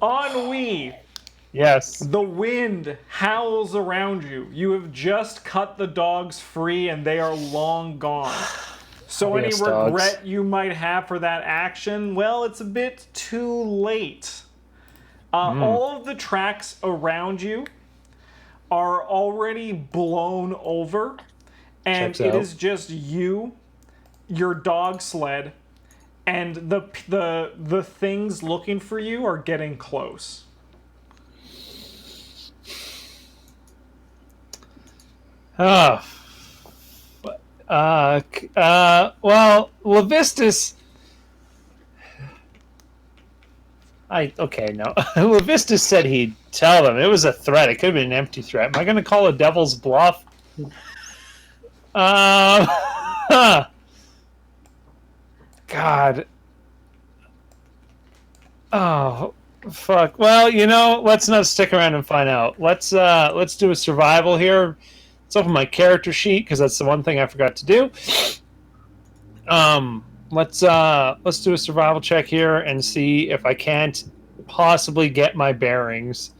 Ennui, Yes. the wind howls around you. You have just cut the dogs free and they are long gone. So any Adios, dogs. regret you might have for that action, well, it's a bit too late. All of the tracks around you are already blown over, and Checks it out. is just you, your dog sled, and the things looking for you are getting close. Oh. Well, Levistus. Okay, no. Levistus said he'd tell them. It was a threat. It could have been an empty threat. Am I going to call a devil's bluff? God. Oh, fuck. Well, let's not stick around and find out. Let's do a survival here. Let's open my character sheet because that's the one thing I forgot to do. Let's do a survival check here and see if I can't possibly get my bearings.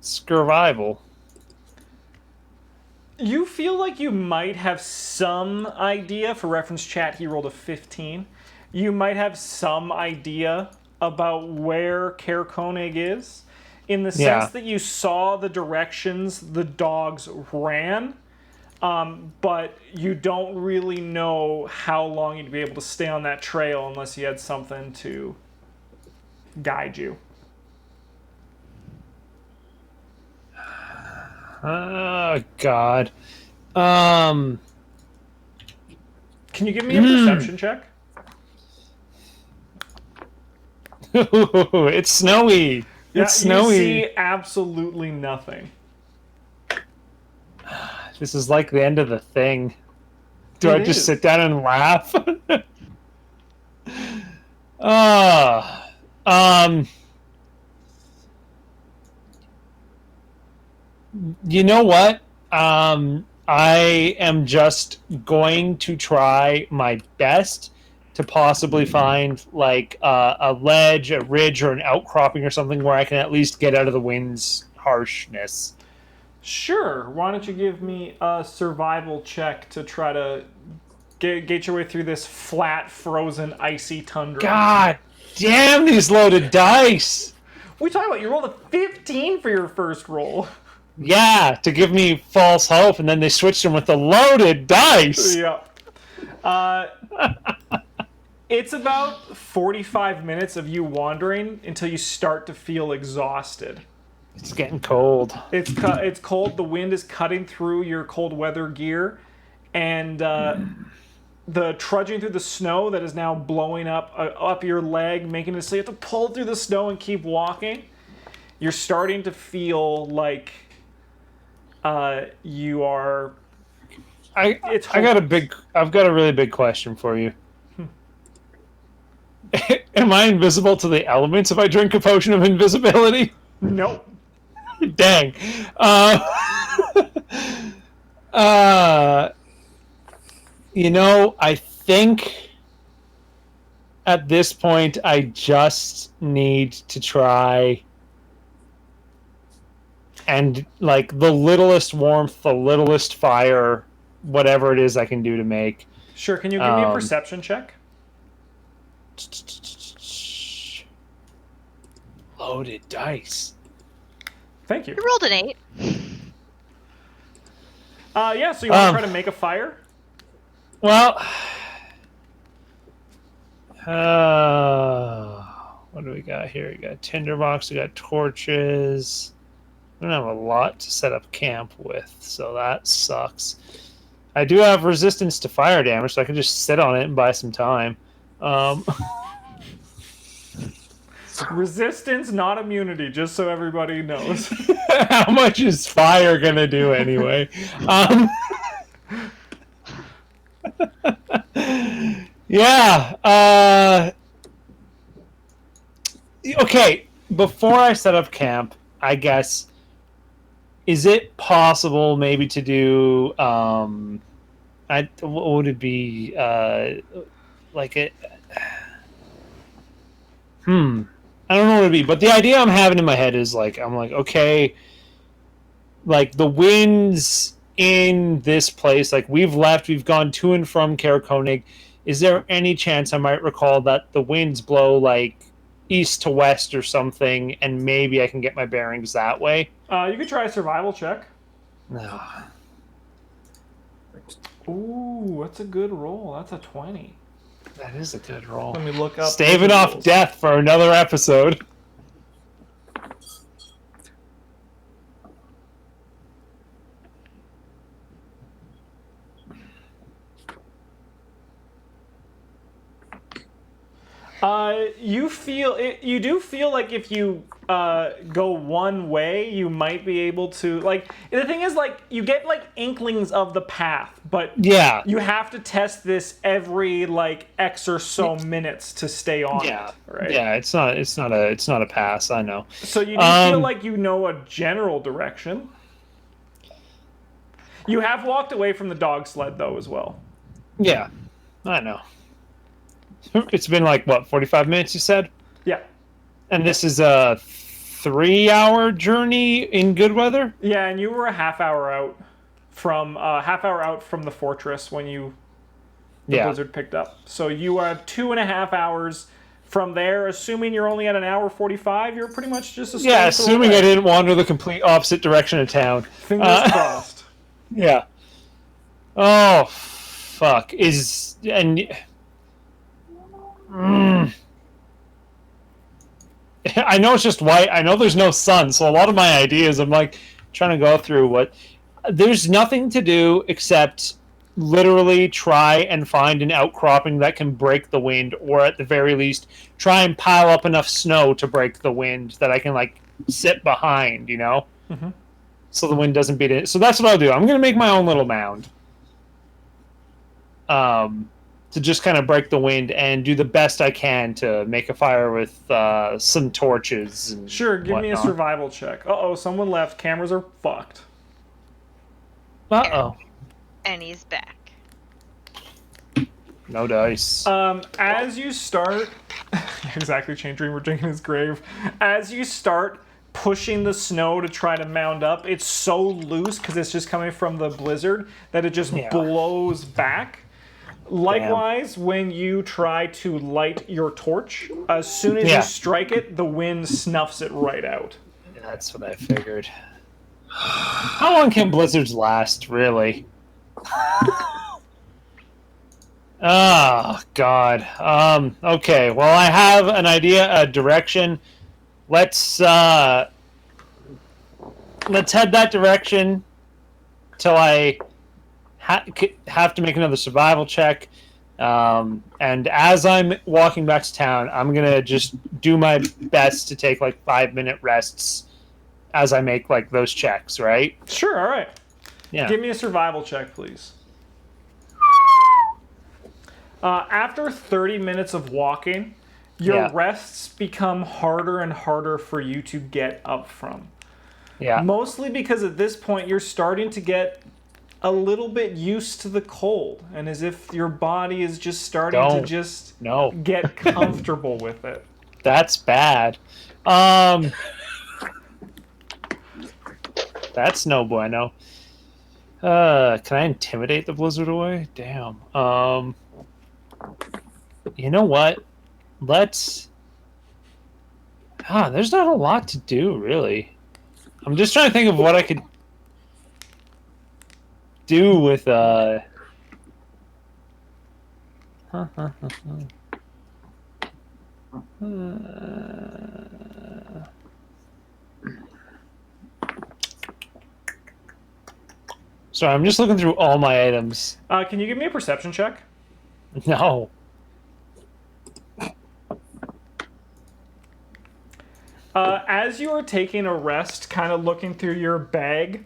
Survival. You feel like you might have some idea. For reference chat, he rolled a 15. You might have some idea about where Caer Konig is, in the sense that you saw the directions the dogs ran, but you don't really know how long you'd be able to stay on that trail unless you had something to guide you. Oh, God. Can you give me a perception check? It's snowy. Yeah, It's snowy. You see absolutely nothing. This is like the end of the thing. Do I just sit down and laugh? You know what? I am just going to try my best to possibly find like a ledge, a ridge, or an outcropping or something where I can at least get out of the wind's harshness. Sure. Why don't you give me a survival check to try to get your way through this flat, frozen, icy tundra? God damn these loaded dice! What are you talking about? You rolled a 15 for your first roll. Yeah, to give me false hope, and then they switched them with the loaded dice. Yeah. It's about 45 minutes of you wandering until you start to feel exhausted. It's getting cold. It's cold. The wind is cutting through your cold weather gear, and the trudging through the snow that is now blowing up your leg, making it so you have to pull through the snow and keep walking. You're starting to feel like you are. I've got a really big question for you. Am I invisible to the elements if I drink a potion of invisibility? Nope. Dang. I think at this point I just need to try and like the littlest warmth, the littlest fire, whatever it is I can do to make. Sure, can you give me a perception check? Loaded dice. Thank you. You rolled an 8. Yeah, so you want to try to make a fire? Well, what do we got here? We got tinderbox, we got torches. I don't have a lot to set up camp with, so that sucks. I do have resistance to fire damage, so I can just sit on it and buy some time. Resistance, not immunity, just so everybody knows. How much is fire gonna do anyway? Yeah. Okay, before I set up camp, I guess, is it possible maybe to do what would it be like it? I don't know what it'd be, but the idea I'm having in my head is like, I'm like, okay, like the winds in this place, like we've gone to and from Karakonig. Is there any chance I might recall that the winds blow like east to west or something, and maybe I can get my bearings that way? You could try a survival check. No. Ooh, that's a good roll. That's a 20. That is a good roll. Let me look up. Staving off rolls. death for another episode. You do feel like if you go one way, you might be able to, like, the thing is, like, you get like inklings of the path, but Yeah. you have to test this every like X or so minutes to stay on Yeah. it, right? Yeah, it's not a pass, I know. So you do feel like you know a general direction. You have walked away from the dog sled though as well. Yeah. I know. It's been like what, 45 minutes you said? Yeah. And this is a 3-hour journey in good weather? Yeah, and you were a half hour out from the fortress when the blizzard picked up. So you are 2.5 hours from there. Assuming you're only at an hour 45, you're pretty much just assuming I didn't wander the complete opposite direction of town. Fingers crossed. Yeah. Oh, fuck. I know it's just white. I know there's no sun, so a lot of my ideas, I'm like trying to go through what. There's nothing to do except literally try and find an outcropping that can break the wind, or at the very least, try and pile up enough snow to break the wind that I can like sit behind, you know? Mm-hmm. So the wind doesn't beat it. So that's what I'll do. I'm going to make my own little mound. To just kind of break the wind and do the best I can to make a fire with some torches. And sure, give me a survival check. Uh-oh, someone left. Cameras are fucked. Uh-oh. And he's back. No dice. As you start... exactly, Chain Dreamer drinking his grave. As you start pushing the snow to try to mound up, it's so loose because it's just coming from the blizzard that it just blows back. Likewise, when you try to light your torch, as soon as you strike it, the wind snuffs it right out. That's what I figured. How long can blizzards last, really? Oh, God. Okay, well, I have an idea, a direction. Let's head that direction till I have to make another survival check. And as I'm walking back to town, I'm going to just do my best to take like 5-minute rests as I make like those checks, right? Sure, all right. Yeah. Give me a survival check, please. After 30 minutes of walking, your rests become harder and harder for you to get up from. Yeah. Mostly because at this point you're starting to get a little bit used to the cold, and as if your body is just starting to just get comfortable with it. That's bad. That's no bueno. Can I intimidate the blizzard away? Damn. You know what? Let's... there's not a lot to do, really. I'm just trying to think of what I could do with Sorry, I'm just looking through all my items. Can you give me a perception check? No. As you are taking a rest, kind of looking through your bag,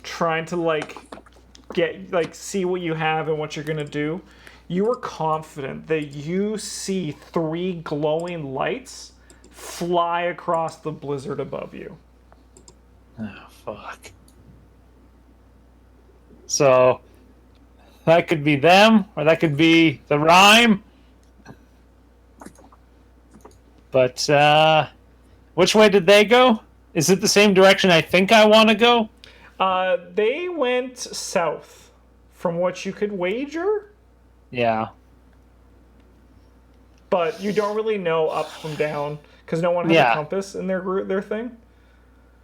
trying to see what you have and what you're gonna do, you are confident that you see 3 glowing lights fly across the blizzard above you. Oh, fuck. So, that could be them, or that could be the Rime. But which way did they go? Is it the same direction I think I want to go? They went south, from what you could wager, Yeah. but you don't really know up from down because no one has a Yeah. compass in their thing.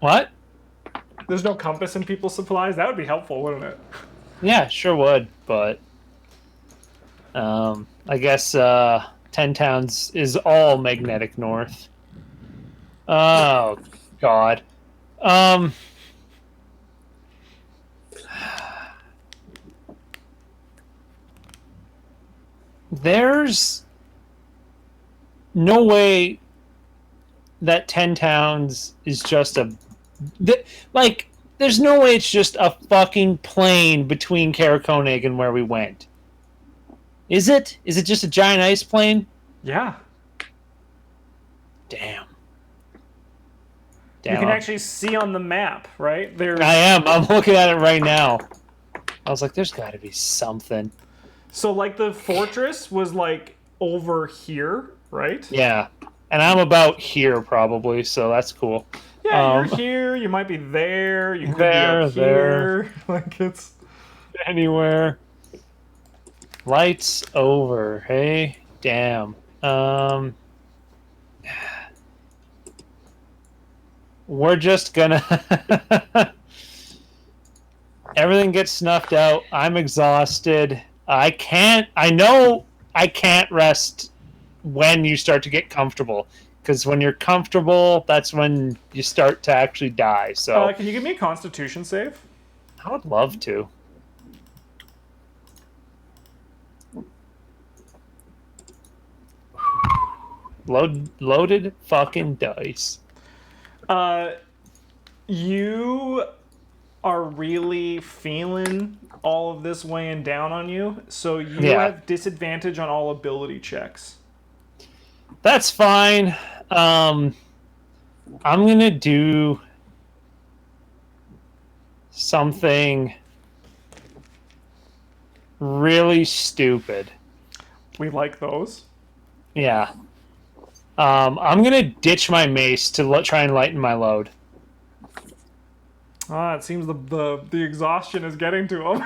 What? There's no compass in people's supplies. That would be helpful, wouldn't it? Yeah, sure would, but I guess 10 Towns is all magnetic north. Oh God. Um, there's no way that 10 Towns is just like. There's no way it's just a fucking plane between Karakonig and where we went. Is it? Is it just a giant ice plane? Yeah. Damn. You can actually see on the map, right? I am. I'm looking at it right now. I was like, there's got to be something. So, like, the fortress was, like, over here, right? Yeah. And I'm about here, probably, so that's cool. Yeah, you're here. You might be there. You could there, be up here. Like, it's... Anywhere. Lights over. Hey, damn. We're just gonna... Everything gets snuffed out. I'm exhausted. I know I can't rest when you start to get comfortable. Because when you're comfortable, that's when you start to actually die. So, can you give me a Constitution save? I would love to. Loaded fucking dice. You are really feeling all of this weighing down on you, so you have disadvantage on all ability checks. That's fine. I'm gonna do something really stupid. We like those. Yeah. I'm gonna ditch my mace to try and lighten my load. It seems the exhaustion is getting to him.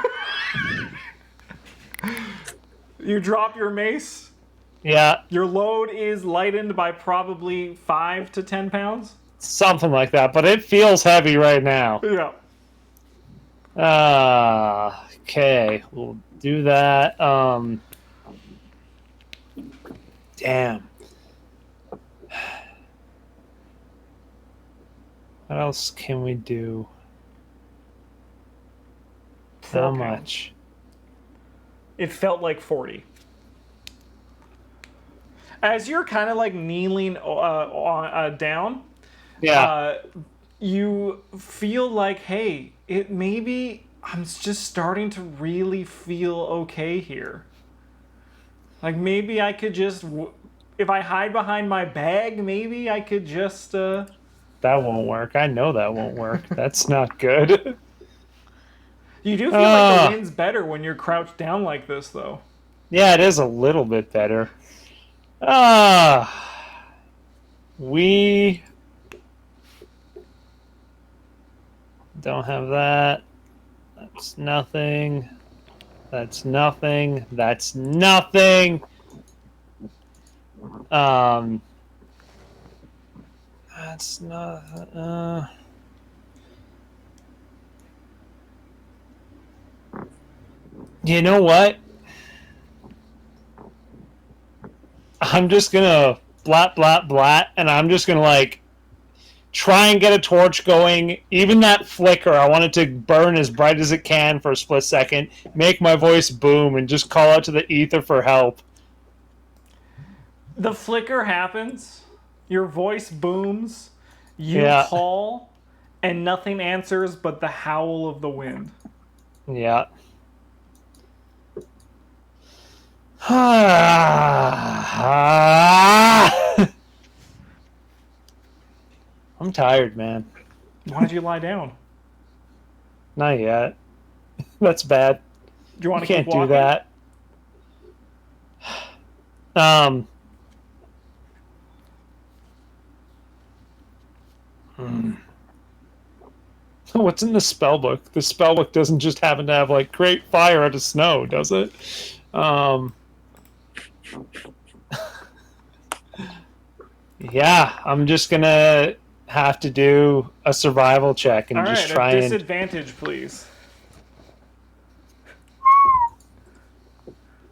You drop your mace. Yeah. Your load is lightened by probably 5 to 10 pounds. Something like that, but it feels heavy right now. Yeah. Okay. We'll do that. Damn. What else can we do? How much? It felt like 40. As you're kind of like kneeling down, you feel like, hey, maybe I'm just starting to really feel okay here. Like maybe I could just, if I hide behind my bag, maybe I could just... That won't work. I know that won't work. That's not good. You do feel like the wind's better when you're crouched down like this, though. Yeah, it is a little bit better. We don't have that. That's nothing. That's nothing. That's nothing. That's not. You know what? I'm just gonna blat blat blat, and I'm just gonna like try and get a torch going. Even that flicker, I want it to burn as bright as it can for a split second, make my voice boom, and just call out to the ether for help. The flicker happens, your voice booms, you call, and nothing answers but the howl of the wind. Yeah. I'm tired, man. Why'd you lie down? Not yet. That's bad. Do you want to keep walking? Do that. What's in the spell book? The spell book doesn't just happen to have like create fire out of snow, does it? Yeah, I'm just gonna have to do a survival check and All just right, try a and. disadvantage, please.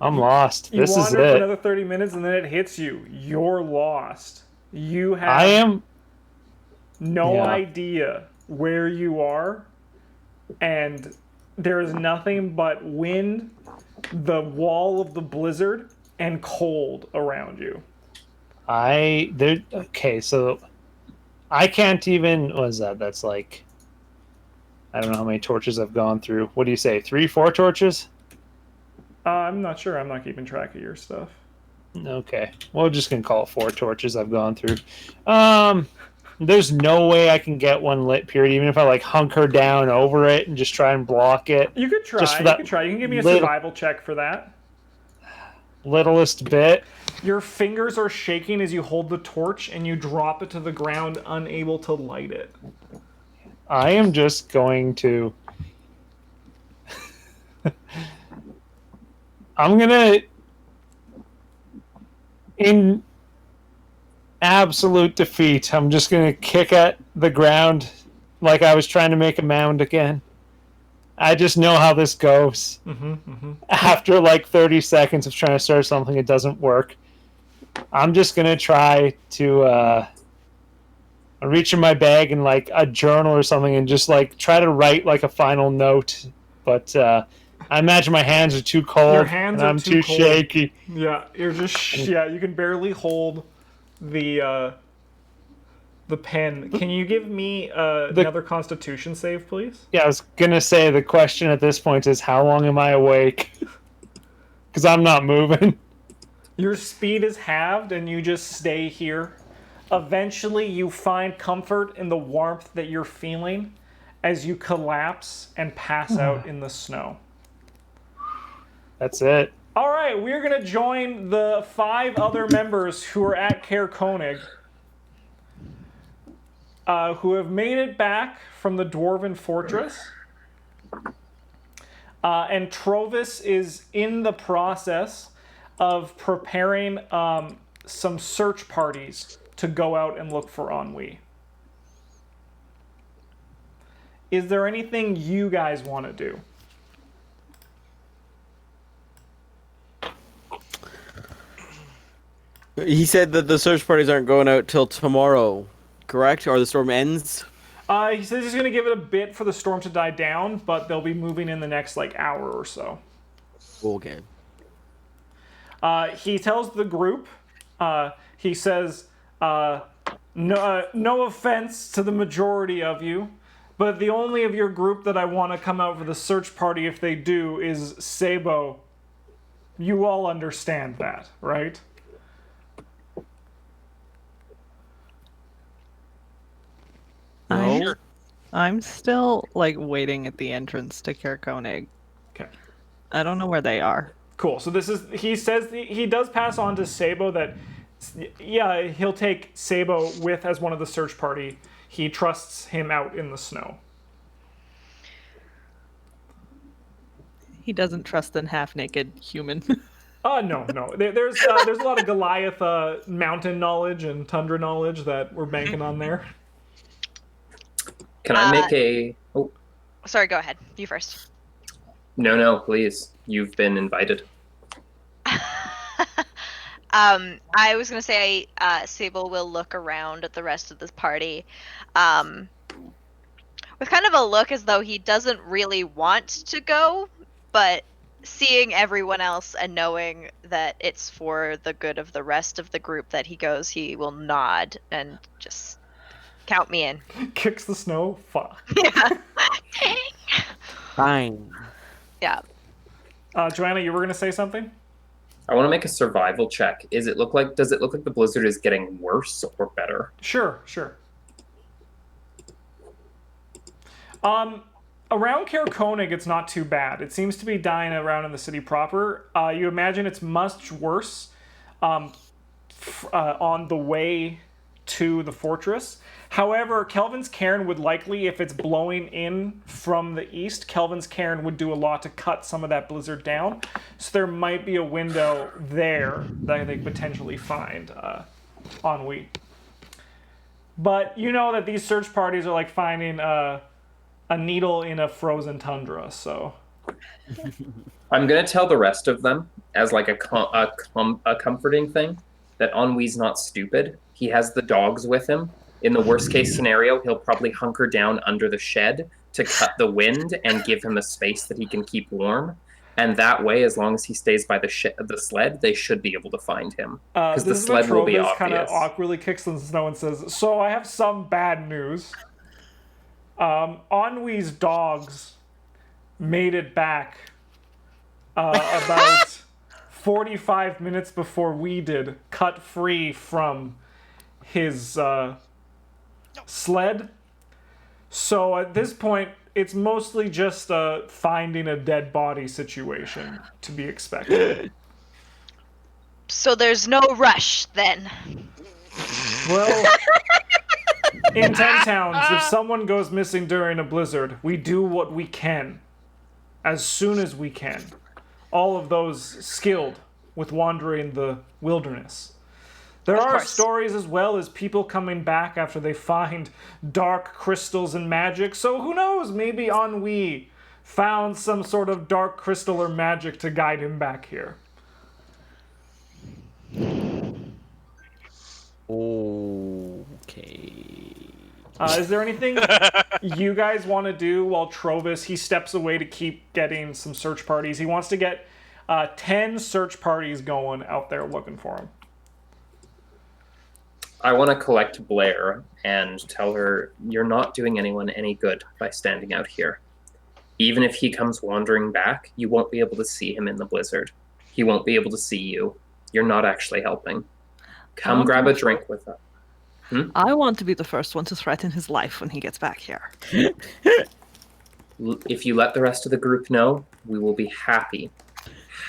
I'm lost. You This is wander for it. another 30 minutes and then it hits you. You're lost. You have I am. no Yeah. idea where you are, and there is nothing but wind, the wall of the blizzard, and cold around you. Okay, so I can't even. What is that? That's like. I don't know how many torches I've gone through. What do you say? 3, 4 torches? I'm not sure. I'm not keeping track of your stuff. Okay. Well, we're just gonna call it 4 torches I've gone through. There's no way I can get one lit. Period. Even if I like hunker down over it and just try and block it. You could try. Just for You that could try. You can give me a little- survival check for that. Littlest bit. Your fingers are shaking as you hold the torch and you drop it to the ground, unable to light it. I am just going to. I'm gonna. In absolute defeat, I'm just gonna kick at the ground like I was trying to make a mound again. I just know how this goes. After like 30 seconds of trying to start something, it doesn't work. I'm just gonna try to reach in my bag and like a journal or something and just like try to write like a final note. But I imagine my hands are too cold. Your hands and are I'm too too cold. shaky. Yeah, you're just you can barely hold the pen. Can you give me another Constitution save, please? Yeah, I was gonna say the question at this point is how long am I awake? Because I'm not moving. Your speed is halved, and you just stay here. Eventually, you find comfort in the warmth that you're feeling as you collapse and pass out in the snow. That's it. All right, we're going to join the 5 other members who are at Caer Konig, who have made it back from the Dwarven Fortress. And Trovis is in the process of preparing some search parties to go out and look for Ennui. Is there anything you guys want to do? He said that the search parties aren't going out till tomorrow, correct? Or the storm ends? He says he's going to give it a bit for the storm to die down, but they'll be moving in the next hour or so. Okay. He tells the group, he says, no offense to the majority of you, but the only of your group that I want to come out for the search party if they do is Sabo. You all understand that, right? No. I'm still waiting at the entrance to Caer Konig. Okay. I don't know where they are. Cool. So he says he does pass on to Sabo that, yeah, he'll take Sabo with as one of the search party. He trusts him out in the snow. He doesn't trust an half-naked human. No. There's a lot of Goliath mountain knowledge and tundra knowledge that we're banking on there. Can I make a... Oh, Sorry, go ahead. You first. no, please. You've been invited. I was going to say Sable will look around at the rest of this party with kind of a look as though he doesn't really want to go, but seeing everyone else and knowing that it's for the good of the rest of the group that he goes, he will nod and just count me in. Kicks the snow. Fuck. Yeah. Fine. Yeah. Joanna, you were going to say something? I want to make a survival check. Does it look like the blizzard is getting worse or better? Sure. Around Caer Konig, it's not too bad. It seems to be dying around in the city proper. You imagine it's much worse on the way to the fortress. However, Kelvin's Cairn would likely, if it's blowing in from the east, Kelvin's Cairn would do a lot to cut some of that blizzard down. So there might be a window there that they potentially find Ennui. But you know that these search parties are like finding a needle in a frozen tundra, so... I'm gonna tell the rest of them as like a comforting thing that Ennui's not stupid. He has the dogs with him. In the worst case scenario, he'll probably hunker down under the shed to cut the wind and give him a space that he can keep warm. And that way, as long as he stays by the sled, they should be able to find him. Because the sled will be obvious. Kind of awkwardly kicks in the snow and says, "So I have some bad news. Ennui's dogs made it back about 45 minutes before we did, cut free from his sled. So at this point, it's mostly just finding a dead body situation to be expected." So there's no rush then. Well, in 10 towns, if someone goes missing during a blizzard, we do what we can, as soon as we can. All of those skilled with wandering the wilderness. There are stories as well as people coming back after they find dark crystals and magic, so who knows, maybe Ennui found some sort of dark crystal or magic to guide him back here. Okay. Is there anything you guys want to do while Trovis, he steps away to keep getting some search parties? He wants to get 10 search parties going out there looking for him. I want to collect Blair and tell her, you're not doing anyone any good by standing out here. Even if he comes wandering back, you won't be able to see him in the blizzard. He won't be able to see you. You're not actually helping. Come grab a drink with us. I want to be the first one to threaten his life when he gets back here. If you let the rest of the group know, we will be happy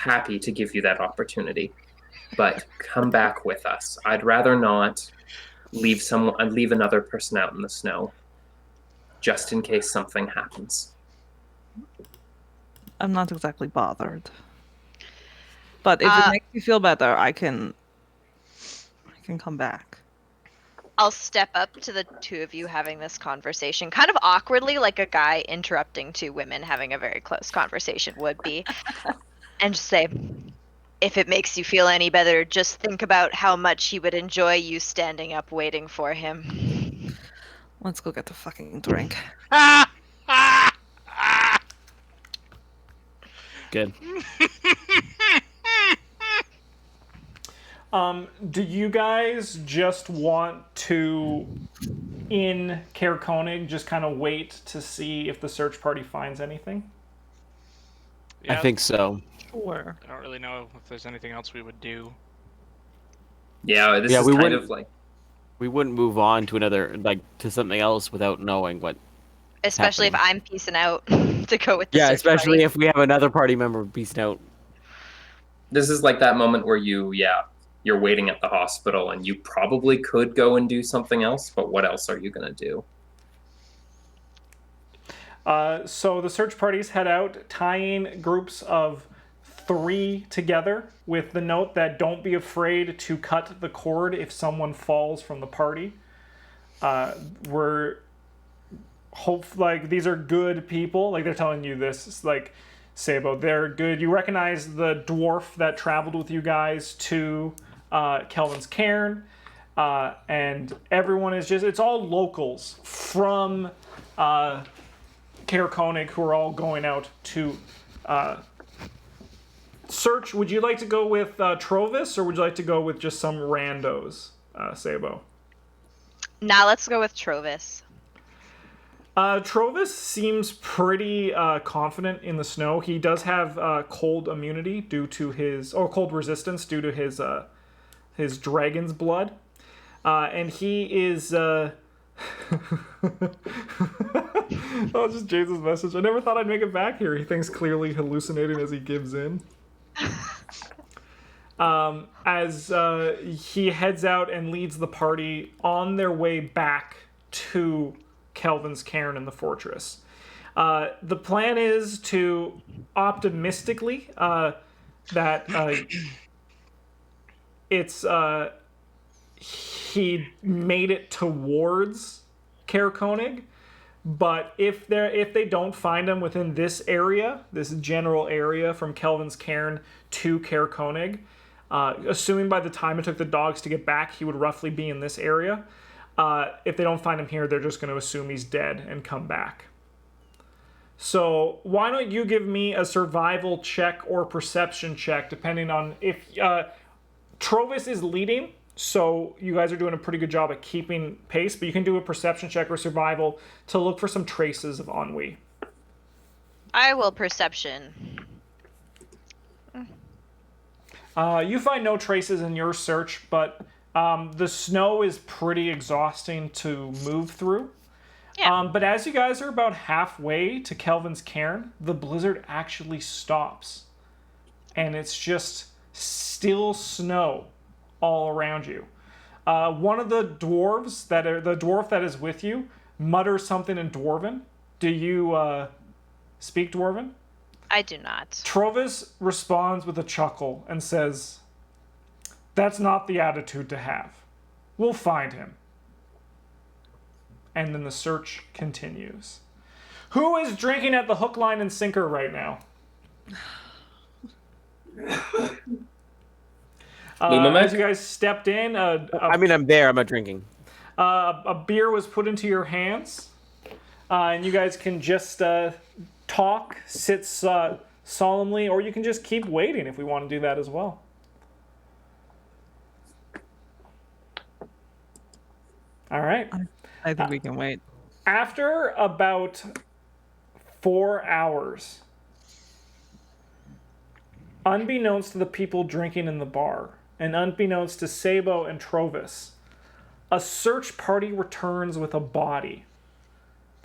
to give you that opportunity. But come back with us. I'd rather not leave another person out in the snow, just in case something happens. I'm not exactly bothered. But if it makes you feel better, I can come back. I'll step up to the two of you having this conversation, kind of awkwardly, like a guy interrupting two women having a very close conversation would be, and just say, if it makes you feel any better, just think about how much he would enjoy you standing up waiting for him. Let's go get a fucking drink. Good. Do you guys just want to, in Caer Konig, just kind of wait to see if the search party finds anything? I think so. Sure. I don't really know if there's anything else we would do. Yeah, this is we kind wouldn't- of like... We wouldn't move on to to something else without knowing what. Especially if I'm peacing out to go with the Yeah, search especially party. if we have another party member piecing out. This is like that moment where you're waiting at the hospital and you probably could go and do something else, but what else are you going to do? So the search parties head out, tying groups of 3 together with the note that don't be afraid to cut the cord if someone falls from the party. These are good people. Like, they're telling you this. It's like, Sabo, they're good. You recognize the dwarf that traveled with you guys to Kelvin's Cairn. And everyone is it's all locals from Caer Konig who are all going out to search. Would you like to go with Trovis, or would you like to go with just some randos, Sabo? Nah, let's go with Trovis. Trovis seems pretty confident in the snow. He does have cold immunity due to cold resistance due to his dragon's blood. And he is... Oh, just James' message. I never thought I'd make it back here. He thinks clearly hallucinating as he gives in. as he heads out and leads the party on their way back to Kelvin's cairn in the fortress. The plan is to optimistically that it's he made it towards Caer Konig, but if they don't find him within this area, this general area from Kelvin's cairn to Caer Konig, assuming by the time it took the dogs to get back, he would roughly be in this area. If they don't find him here, they're just going to assume he's dead and come back. So why don't you give me a survival check or perception check, depending on if Trovis is leading, so you guys are doing a pretty good job at keeping pace, but you can do a perception check or survival to look for some traces of ennui. I will perception. You find no traces in your search, but the snow is pretty exhausting to move through. Yeah. But as you guys are about halfway to Kelvin's cairn, the blizzard actually stops. And it's just still snow all around you. One of the dwarf that is with you mutters something in Dwarven. Do you speak Dwarven? I do not. Trovis responds with a chuckle and says, "That's not the attitude to have. We'll find him." And then the search continues. Who is drinking at the hook, line, and sinker right now? As you guys stepped in, I'm there. I'm not drinking. A beer was put into your hands, and you guys can just talk, sit solemnly, or you can just keep waiting if we want to do that as well. All right. I think we can wait. After about 4 hours, unbeknownst to the people drinking in the bar, and unbeknownst to Sabo and Trovis, a search party returns with a body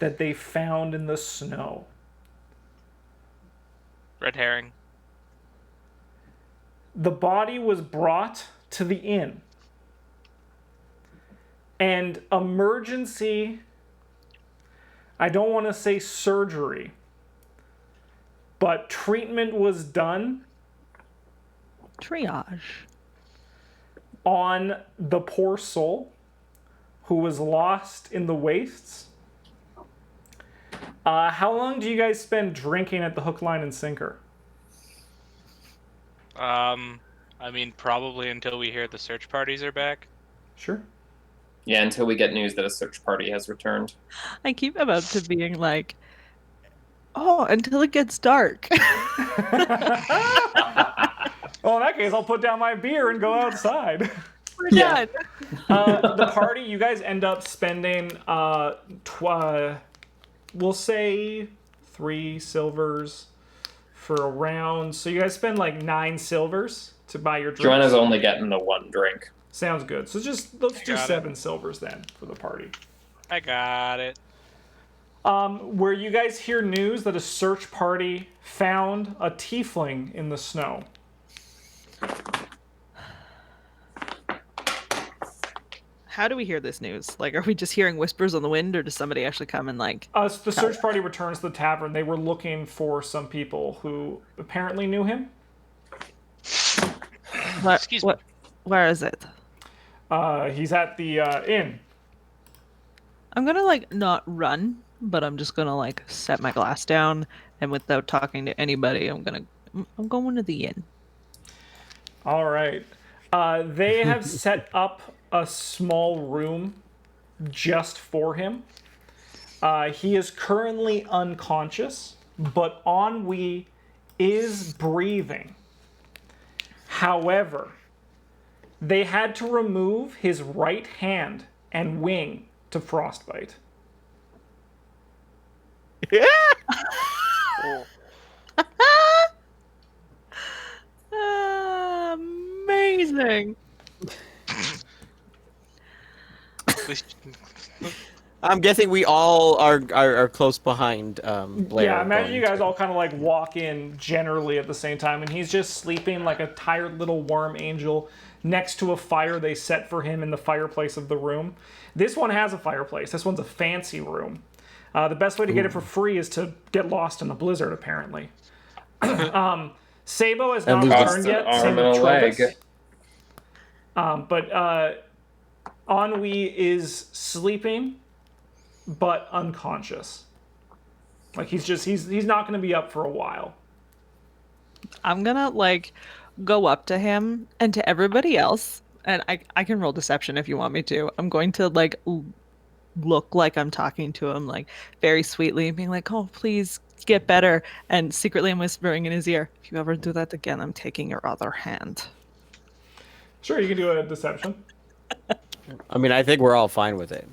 that they found in the snow. Red herring. The body was brought to the inn, and emergency, I don't want to say surgery, but treatment was done Triage. on the poor soul who was lost in the wastes. How long do you guys spend drinking at the hook, line, and sinker? I mean, probably until we hear the search parties are back. Sure. Yeah, until we get news that a search party has returned. I keep about to being like, oh, until it gets dark. Well, in that case, I'll put down my beer and go outside. We're done. The party, you guys end up spending, we'll say 3 silvers for a round. So you guys spend like 9 silvers to buy your drinks. Joanna's only getting the 1 drink. Sounds good. So let's do got 7 silvers then for the party. I got it. Where you guys hear news that a search party found a tiefling in the snow. How do we hear this news? Like, are we just hearing whispers on the wind, or does somebody actually come and like? The search party returns to the tavern. They were looking for some people who apparently knew him. Excuse me. Where is it? He's at the inn. I'm gonna like not run, but I'm just gonna like set my glass down, and without talking to anybody, I'm going to the inn. All right. They have set up a small room just for him. He is currently unconscious, but Ennui is breathing. However, they had to remove his right hand and wing to frostbite. Amazing. I'm guessing we all are close behind Blair. Yeah, imagine going you guys to- all kind of like walk in generally at the same time, and he's just sleeping like a tired little worm angel next to a fire they set for him in the fireplace of the room. This one has a fireplace. This one's a fancy room. The best way to get it for free is to get lost in a blizzard, apparently. Sabo has not lose returned an yet. arm Same and with a leg. Trovis. But Ennui is sleeping, but unconscious. Like he's not going to be up for a while. I'm gonna like go up to him and to everybody else, and I can roll deception if you want me to. I'm going to like look like I'm talking to him like very sweetly, being like, "Oh, please get better," and secretly I'm whispering in his ear, "If you ever do that again, I'm taking your other hand." Sure, you can do a deception. I mean, I think we're all fine with it.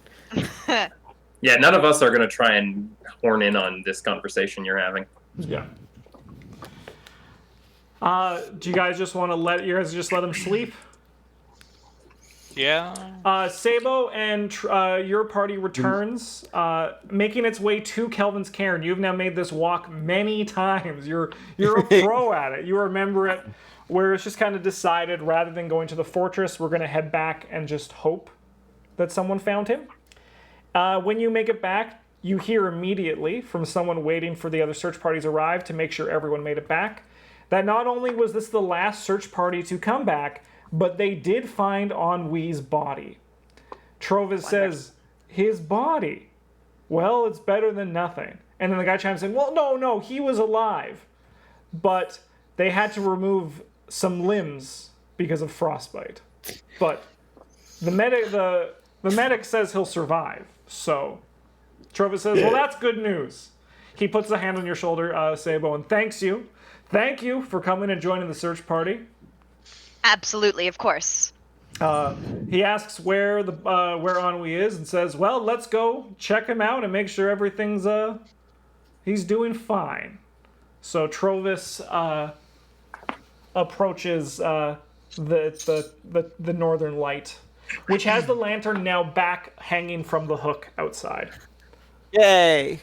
Yeah, none of us are going to try and horn in on this conversation you're having. Yeah. Do you guys just want to let him sleep? Yeah. Sabo and your party returns, making its way to Kelvin's cairn. You've now made this walk many times. You're a pro at it. You remember it, where it's just kind of decided rather than going to the fortress, we're going to head back and just hope that someone found him. When you make it back, you hear immediately from someone waiting for the other search parties arrive to make sure everyone made it back, that not only was this the last search party to come back, but they did find Ennui's body. Trovis says, his body. Well, it's better than nothing. And then the guy chimes in, well, no, he was alive. But they had to remove some limbs because of frostbite. But the medic says he'll survive. So Trovis says, well, that's good news. He puts a hand on your shoulder, Sabo, and thanks you. Thank you for coming and joining the search party. Absolutely, of course. He asks where Ennui is and says, well, let's go check him out and make sure everything's he's doing fine. So Trovis approaches the northern light, which has the lantern now back hanging from the hook outside. Yay!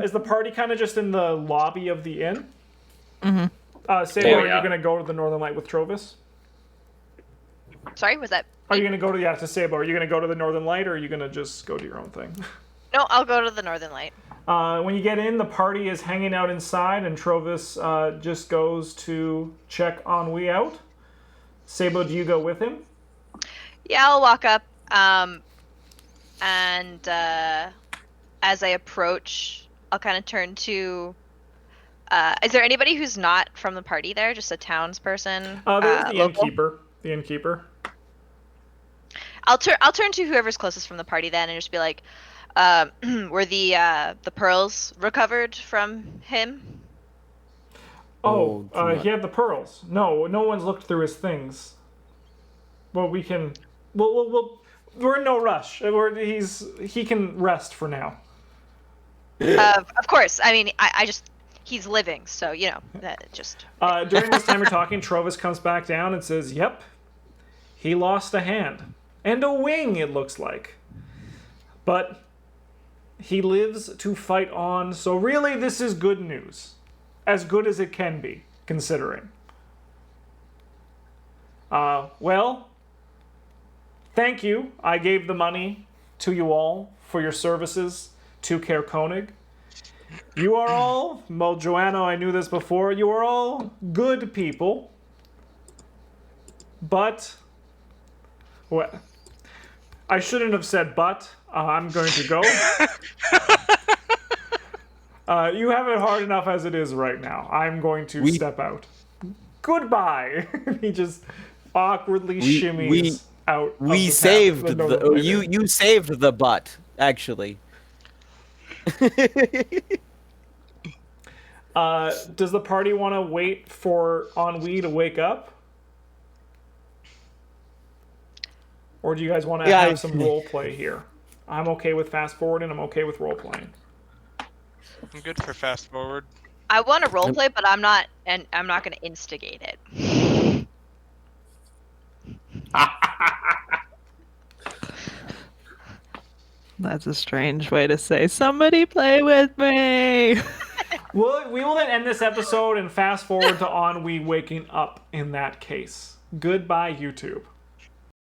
Is the party kind of just in the lobby of the inn? Mm-hmm. Sabo, Oh, are yeah. you going to go to the northern light with Trovis? Sorry, was that? Are you going to go to Sabo? Are you going to go to the northern light, or are you going to just go do your own thing? No, I'll go to the Northern Light. When you get in, the party is hanging out inside, and Trovis just goes to check Ennui out. Sabo, do you go with him? Yeah, I'll walk up. And as I approach, I'll kind of turn to. Is there anybody who's not from the party there? Just a townsperson? There's the Local? innkeeper. The innkeeper. I'll turn to whoever's closest from the party then, and just be like, were the pearls recovered from him? Oh, do he had the pearls. No one's looked through his things. Well, we can. We're in no rush. He can rest for now. Of course. I mean, I just he's living, so that just. During this time you're talking, Trovis comes back down and says, "Yep, he lost a hand and a wing. It looks like, but he lives to fight on. So really, this is good news, as good as it can be, considering." Well, thank you. I gave the money to you all for your services to Caer Konig. You are all, well, Joanna, I knew this before, you are all good people. But, well, I shouldn't have said but. I'm going to go. You have it hard enough as it is right now. I'm going to step out. Goodbye. He just awkwardly shimmies out. We of saved the northern light. you saved the butt, actually. Does the party want to wait for Ennui to wake up? Or do you guys want to have some role play here? I'm okay with fast forward and I'm okay with role playing. I'm good for fast forward. I want to roleplay, but I'm not going to instigate it. That's a strange way to say, somebody play with me. Well, we will then end this episode and fast forward to Ennui waking up in that case. Goodbye, YouTube.